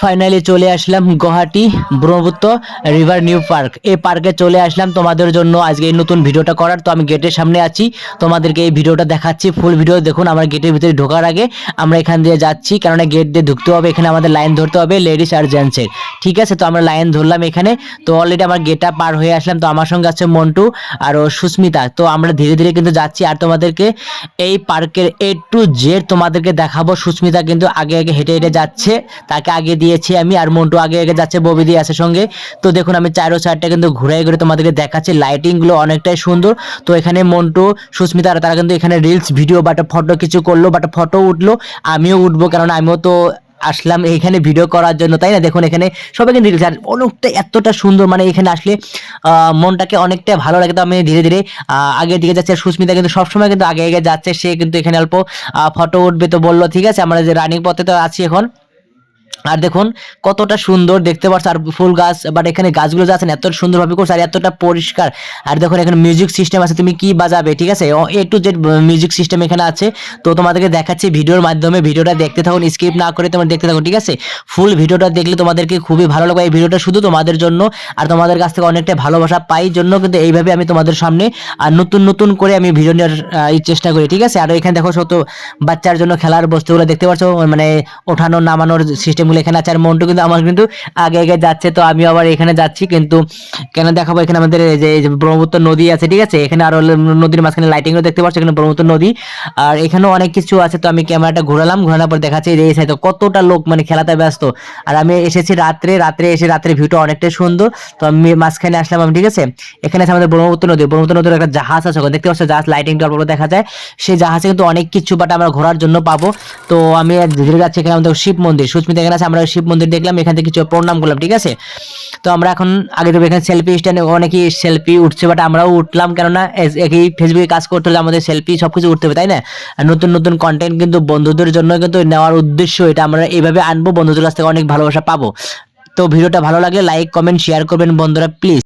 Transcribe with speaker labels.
Speaker 1: Finally চলে আসলাম Guwahati Brahmaputra river new park. এই পার্কে চলে আসলাম তোমাদের জন্য আজকে এই নতুন ভিডিওটা করার। তো আমি গেটের সামনে আছি, তোমাদেরকে এই ভিডিওটা দেখাচ্ছি। ফুল ভিডিও দেখুন। আমার গেটের ভিতরে ঢোকার আগে আমরা এখান দিয়ে যাচ্ছি, কারণ গেট দিয়ে ঢুকতে হবে। এখানে আমাদের লাইন ধরতে হবে লেডিস আর জেন্টসের, ঠিক আছে? তো আমরা লাইন ধরলাম এখানে। তো অলরেডি আমার গেটটা পার হয়ে আসলাম। তো আমার সঙ্গে আছে মন্টু আর সুস্মিতা। তো আমরা ধীরে ধীরে কিন্তু যাচ্ছি আর তোমাদেরকে এই পার্কের A to Z তোমাদেরকে দেখাবো। সুস্মিতা কিন্তু আগে আগে হেঁটে হেঁটে যাচ্ছে, তাকে আগে দিয়েছি আমি, আর মন্টু আগে আগে যাচ্ছে, ববি দিয়ে আছে সঙ্গে। তো দেখুন আমি চারো সাইডটা কিন্তু ঘুরে ঘুরে তোমাদেরকে দেখাচ্ছি। লাইটিং গুলো অনেকটাই সুন্দর। তো এখানে মন্টু সুস্মিতা তারা কিন্তু এখানে রিলস ভিডিও বাট ফটো কিছু করলো, বাট ফটো উঠলো। আমিও উঠবো, কারণ আমিও তো আসলাম এখানে ভিডিও করার জন্য, তাই না? দেখুন এখানে সবাই কিন্তু রিলস, আর অনেকটা এতটা সুন্দর, মানে এখানে আসলে মনটাকে অনেকটা ভালো লাগে। তো আমি ধীরে ধীরে আগের দিকে যাচ্ছে। সুস্মিতা কিন্তু সবসময় কিন্তু আগে আগে যাচ্ছে, সে কিন্তু এখানে অল্প ফটো উঠবে তো বললো, ঠিক আছে? আমরা যে রানিং পথে তো আছি এখন। আর দেখুন কতটা সুন্দর দেখতে পাচ্ছ, আর ফুল গাছ, বাট এখানে গাছগুলো যাচ্ছেন এত সুন্দরভাবে করছে আর এতটা পরিষ্কার। আর দেখুন এখানে মিউজিক সিস্টেম আছে, তুমি কি বাজাবে, ঠিক আছে? A to Z music system এখানে আছে। তো তোমাদেরকে দেখাচ্ছি ভিডিওর মাধ্যমে, ভিডিওটা দেখতে থাকুন, স্কিপ না করে তোমরা দেখতে থাকুন, ঠিক আছে? ফুল ভিডিওটা দেখলে তোমাদেরকে খুবই ভালো লাগবে। এই ভিডিওটা শুধু তোমাদের জন্য, আর তোমাদের কাছ থেকে অনেকটা ভালোবাসা পাই জন্য কিন্তু এইভাবে আমি তোমাদের সামনে আর নতুন নতুন করে আমি ভিডিও নেওয়ার চেষ্টা করি, ঠিক আছে? আর এখানে দেখো ছোট বাচ্চার জন্য খেলার বস্তুগুলো দেখতে পাচ্ছ, মানে ওঠানো নামানোর সিস্টেম এখানে আছে। আর মন্টু কিন্তু আমার কিন্তু আগে আগে যাচ্ছে, তো আমি আবার এখানে যাচ্ছি। কিন্তু কেন দেখাবো, এখানে আমাদের এই যে ব্রহ্মপুত্র নদী আছে, ঠিক আছে? এখানে আরো নদীর মাঝখানে লাইটিং দেখতে পাচ্ছ, এখানে ব্রহ্মপুত্র নদী, আর এখানেও অনেক কিছু আছে। তো আমি ক্যামেরাটা ঘোরালাম, ঘোরানোর পর দেখাচ্ছি যে এই সাইডে কতটা লোক মানে খেলাতে ব্যস্ত। আর আমি এসেছি রাত্রে, এসে রাত্রে ভিউটা অনেকটাই সুন্দর। তো আমি মাঝখানে আসলাম আমি, ঠিক আছে? এখানে আছে আমাদের ব্রহ্মপুত্র নদী, ব্রহ্মপুত্র নদীর একটা জাহাজ আছে ওখানে, দেখতে পাচ্ছ? জাহাজ লাইটিংটা অল্প দেখা যায়। সেই জাহাজে কিন্তু অনেক কিছু বাট আমরা ঘোরার জন্য পাবো। তো আমি ধীরে যাচ্ছি। এখানে আমাদের শিব মন্দির, সুস্মিতা এখানে আছে, আমরা শিব মন্দির দেখলাম, এখান থেকে কিছু প্রণাম করলাম, ঠিক আছে? তো আমরা এখন আগে তো এখানে সেলফি স্ট্যান্ডে অনেকেই সেলফি উঠছে, বাট আমরাও উঠলাম, কেননা একই ফেসবুকে কাজ করতে হলে আমাদের সেলফি সবকিছু উঠতে হবে, তাই না? আর নতুন নতুন কন্টেন্ট কিন্তু বন্ধুদের জন্য কিন্তু নেওয়ার উদ্দেশ্য এটা, আমরা এইভাবে আনবো, বন্ধুদের কাছ থেকে অনেক ভালোবাসা পাবো। তো ভিডিওটা ভালো লাগলে লাইক কমেন্ট শেয়ার করবেন বন্ধুরা, প্লিজ।